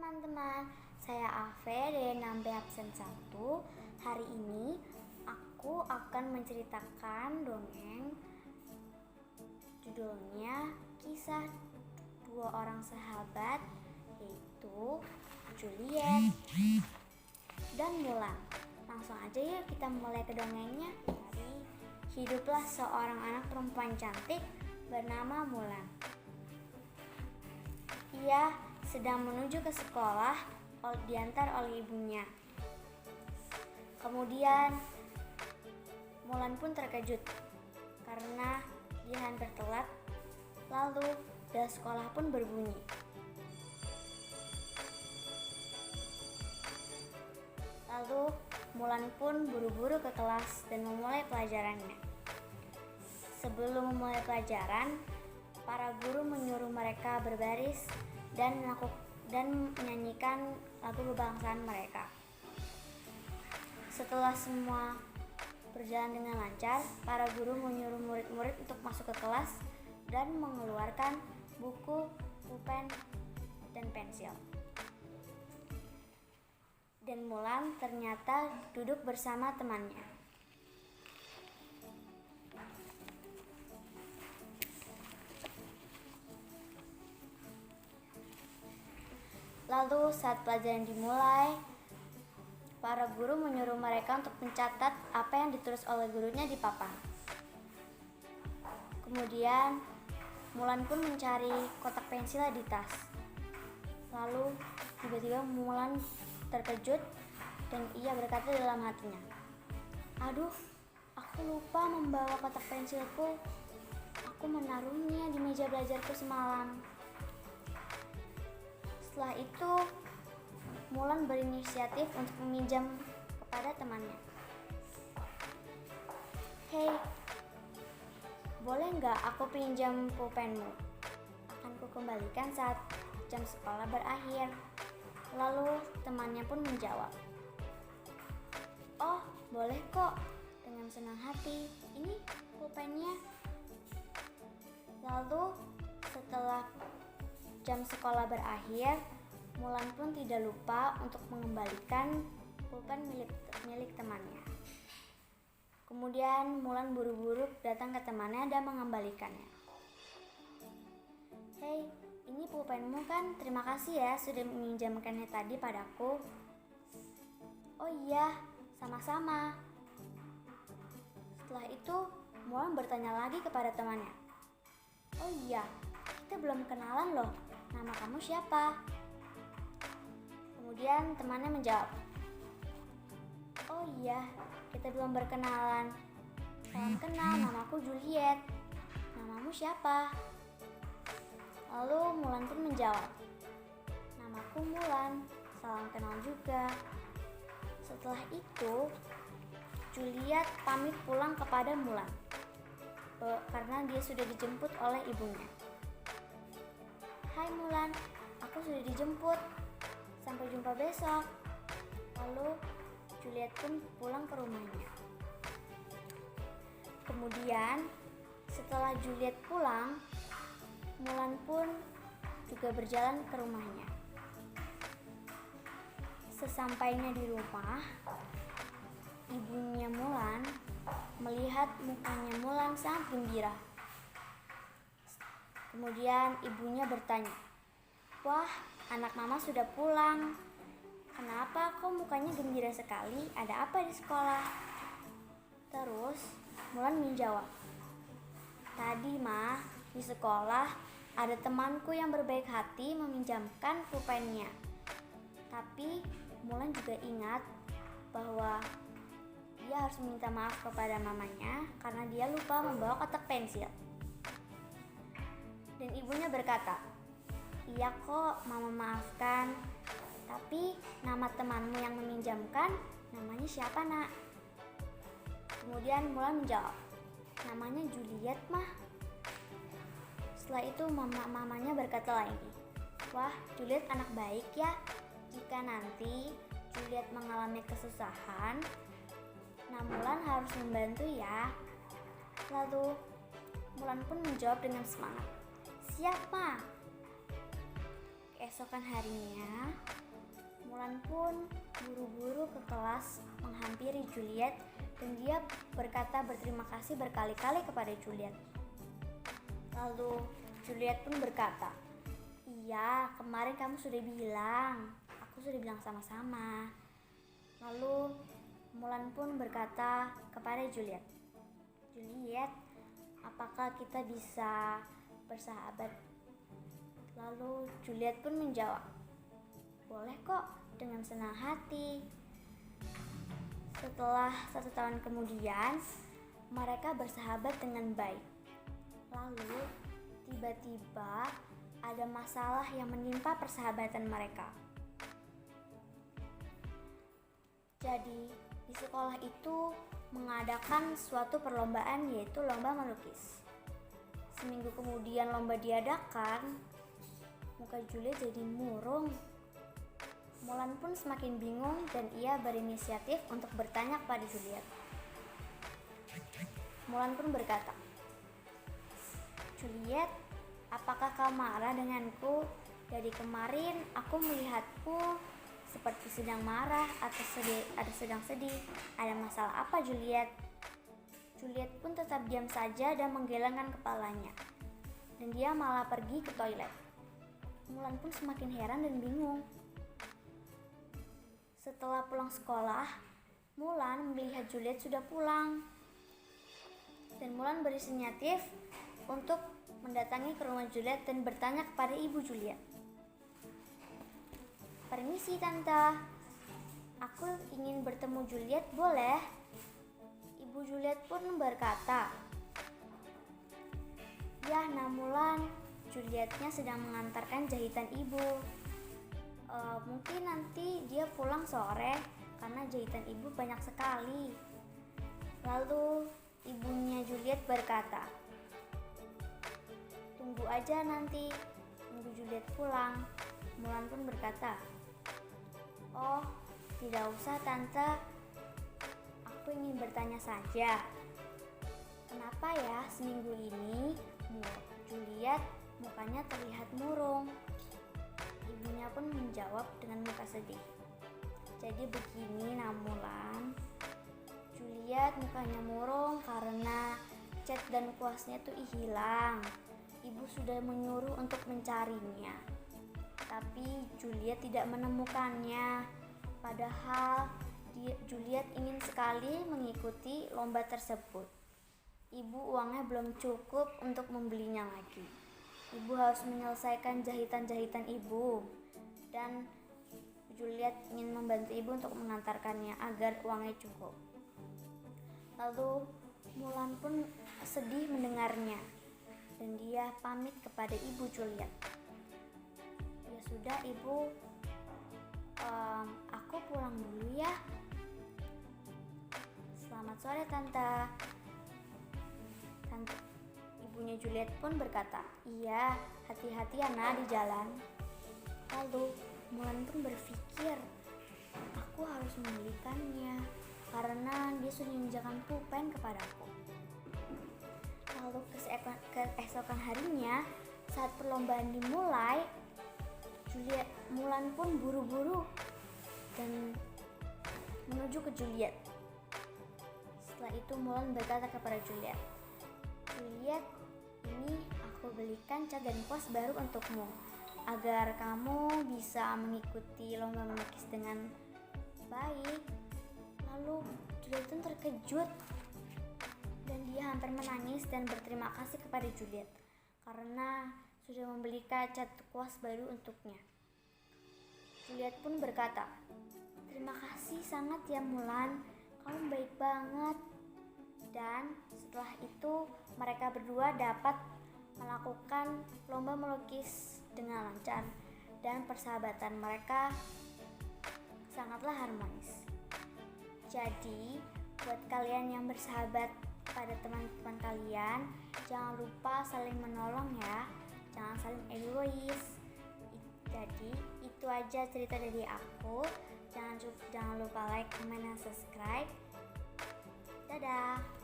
teman-teman, saya Ave dari 6B absen 1. Hari ini aku akan menceritakan dongeng. Judulnya Kisah Dua Orang Sahabat, yaitu Juliet dan Mulan. Langsung aja yuk kita mulai ke dongengnya. Hiduplah seorang anak perempuan cantik bernama Mulan. Ia sedang menuju ke sekolah diantar oleh ibunya. Kemudian Mulan pun terkejut karena dia hampir telat. Lalu bel sekolah pun berbunyi. Lalu Mulan pun buru-buru ke kelas dan memulai pelajarannya. Sebelum memulai pelajaran, para guru menyuruh mereka berbaris dan menyanyikan lagu kebangsaan mereka. Setelah semua berjalan dengan lancar, para guru menyuruh murid-murid untuk masuk ke kelas dan mengeluarkan buku, pulpen, dan pensil. Dan Mulan ternyata duduk bersama temannya. Lalu saat pelajaran dimulai, para guru menyuruh mereka untuk mencatat apa yang ditulis oleh gurunya di papan. Kemudian Mulan pun mencari kotak pensil di tas. Lalu tiba-tiba Mulan terkejut dan ia berkata dalam hatinya, "Aduh, aku lupa membawa kotak pensilku. Aku menaruhnya di meja belajarku semalam." Setelah itu, Mulan berinisiatif untuk meminjam kepada temannya. "Hei, boleh nggak aku pinjam pulpenmu? Akan kukembalikan saat jam sekolah berakhir." Lalu temannya pun menjawab, "Oh, boleh kok." Dengan senang hati, "Ini pulpennya." Lalu setelah jam sekolah berakhir, Mulan pun tidak lupa untuk mengembalikan pulpen milik temannya. Kemudian Mulan buru-buru datang ke temannya dan mengembalikannya. "Hei, ini pulpenmu kan? Terima kasih ya sudah meminjamkannya tadi padaku." "Oh iya, sama-sama." Setelah itu, Mulan bertanya lagi kepada temannya, "Oh iya, kita belum kenalan loh. Nama kamu siapa?" Kemudian temannya menjawab, "Oh iya, kita belum berkenalan. Salam kenal, namaku Juliet. Namamu siapa?" Lalu Mulan pun menjawab, "Namaku Mulan. Salam kenal juga." Setelah itu, Juliet pamit pulang kepada Mulan karena dia sudah dijemput oleh ibunya. "Hai Mulan, aku sudah dijemput. Sampai jumpa besok." Lalu Juliet pun pulang ke rumahnya. Kemudian setelah Juliet pulang, Mulan pun juga berjalan ke rumahnya. Sesampainya di rumah, ibunya Mulan melihat mukanya Mulan sangat gembira. Kemudian ibunya bertanya, "Wah, anak mama sudah pulang. Kenapa kok mukanya gembira sekali? Ada apa di sekolah?" Terus Mulan menjawab, "Tadi mah, di sekolah ada temanku yang berbaik hati meminjamkan pulpennya." Tapi Mulan juga ingat bahwa dia harus meminta maaf kepada mamanya karena dia lupa membawa kotak pensil. Dan ibunya berkata, "Iya kok, mama maafkan. Tapi nama temanmu yang meminjamkan, namanya siapa nak?" Kemudian Mulan menjawab, "Namanya Juliet mah." Setelah itu mamanya berkata lagi, "Wah, Juliet anak baik ya. Jika nanti Juliet mengalami kesusahan, nah Mulan harus membantu ya." Lalu Mulan pun menjawab dengan semangat, "Siap ma." Keesokan harinya, Mulan pun buru-buru ke kelas menghampiri Juliet dan dia berkata berterima kasih berkali-kali kepada Juliet. Lalu Juliet pun berkata, "Iya, kemarin kamu sudah bilang. Aku sudah bilang sama-sama." Lalu Mulan pun berkata kepada Juliet, "Juliet, apakah kita bisa bersahabat?" Lalu Juliet pun menjawab, "Boleh kok, dengan senang hati." Setelah 1 tahun kemudian, mereka bersahabat dengan baik. Lalu, tiba-tiba ada masalah yang menimpa persahabatan mereka. Jadi, di sekolah itu mengadakan suatu perlombaan, yaitu lomba melukis. Seminggu kemudian lomba diadakan, muka Juliet jadi murung. Mulan pun semakin bingung dan ia berinisiatif untuk bertanya kepada Juliet. Mulan pun berkata, "Juliet, apakah kau marah denganku? Dari kemarin aku melihatku seperti sedang marah atau sedang sedih. Ada masalah apa, Juliet?" Juliet pun tetap diam saja dan menggelengkan kepalanya. Dan dia malah pergi ke toilet. Mulan pun semakin heran dan bingung. Setelah pulang sekolah, Mulan melihat Juliet sudah pulang. Dan Mulan berinisiatif untuk mendatangi ke rumah Juliet dan bertanya kepada ibu Juliet. "Permisi tante, aku ingin bertemu Juliet, boleh?" Ibu Juliet pun berkata, "Ya, Mulan, Julietnya sedang mengantarkan jahitan ibu. Mungkin nanti dia pulang sore karena jahitan ibu banyak sekali." Lalu ibunya Juliet berkata, "Tunggu aja nanti, tunggu Juliet pulang." Mulan pun berkata, "Oh, tidak usah tante, aku ingin bertanya saja. Kenapa ya seminggu ini Juliet mukanya terlihat murung?" Ibunya pun menjawab dengan muka sedih, "Jadi begini Mulan, Juliet mukanya murung karena cat dan kuasnya tuh hilang. Ibu sudah menyuruh untuk mencarinya, tapi Juliet tidak menemukannya. Padahal Juliet ingin sekali mengikuti lomba tersebut. Ibu uangnya belum cukup untuk membelinya lagi. Ibu harus menyelesaikan jahitan-jahitan ibu, dan Juliet ingin membantu ibu untuk mengantarkannya agar uangnya cukup." Lalu Mulan pun sedih mendengarnya dan dia pamit kepada ibu Juliet. "Ya sudah ibu, aku pulang dulu ya. Selamat sore tante." Ibunya Juliet pun berkata, "Iya, hati-hati ya di jalan." Lalu Mulan pun berpikir, "Aku harus membelikannya karena dia sudah menjajakan pulpen kepadaku." Lalu keesokan harinya, saat perlombaan dimulai, Mulan pun buru-buru dan menuju ke Juliet. Setelah itu Mulan berkata kepada Juliet, "Juliet, ini aku belikan cat dan kuas baru untukmu agar kamu bisa mengikuti lomba melukis dengan baik." Lalu Juliet pun terkejut dan dia hampir menangis dan berterima kasih kepada Juliet karena sudah membelikan cat kuas baru untuknya. Juliet pun berkata, "Terima kasih sangat ya Mulan, kamu baik banget." Dan setelah itu mereka berdua dapat melakukan lomba melukis dengan lancar dan persahabatan mereka sangatlah harmonis. Jadi buat kalian yang bersahabat pada teman-teman kalian, jangan lupa saling menolong ya, jangan saling egois. Jadi itu aja cerita dari aku. Jangan lupa like, comment, dan subscribe. Dadah.